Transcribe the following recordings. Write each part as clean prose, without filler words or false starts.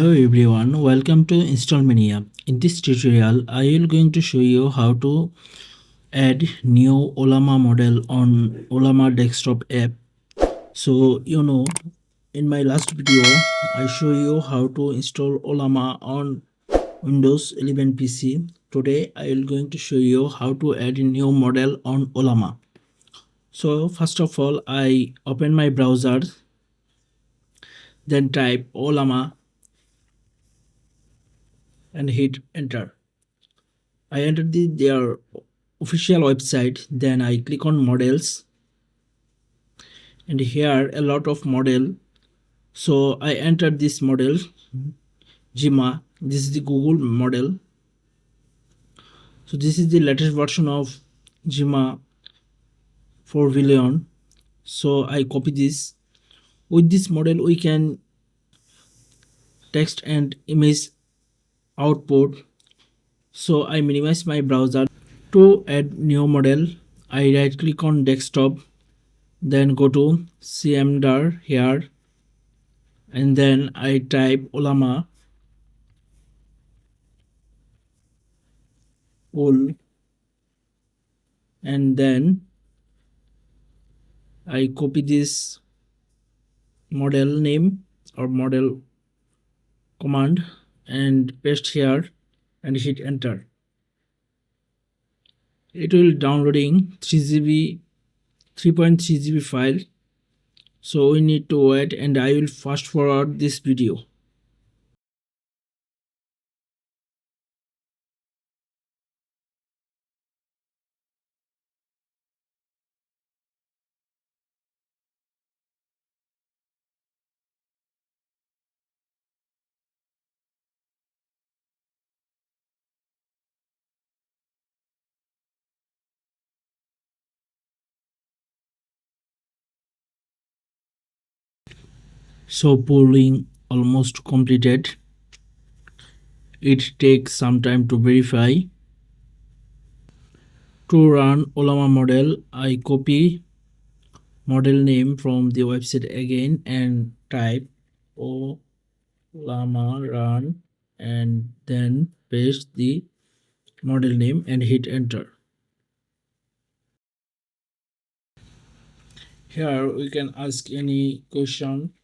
Hello everyone, welcome to Install Mania. In this tutorial, I will going to show you how to add new Ollama model on Ollama desktop app. So in my last video, I show you how to install Ollama on Windows 11 PC. Today, I will going to show you how to add a new model on Ollama. So first of all, I open my browser, then type Ollama and hit enter. I entered their official website, then I click on models, and here a lot of model. So I entered this model Jima. This is the Google model. So this is the latest version of Jima 4 billion. So I copy this. With this model we can text and image output. So I minimize my browser. To add new model, I right click on desktop, then go to CMDAR here, and then I type Ollama pool, and then I copy this model name or model command and paste here and hit enter. It will downloading 3GB 3.3 GB file, so we need to wait, and I will fast forward this video. So pulling almost completed. It takes some time to verify. To run Ollama model, I copy model name from the website again and type Ollama run, and then paste the model name and hit enter. Here we can ask any question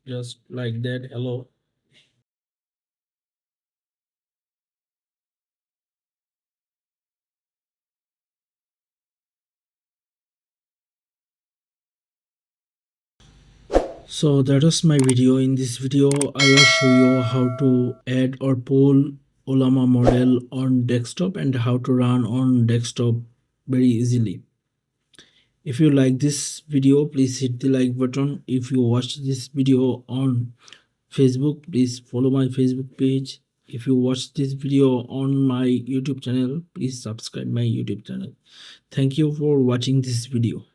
just like that. Hello. So that was my video. In this video I will show you how to add or pull Ollama model on desktop and how to run on desktop very easily. If you like this video, please hit the like button. If you watch this video on Facebook, please follow my Facebook page. If you watch this video on my YouTube channel, please subscribe my YouTube channel. Thank you for watching this video.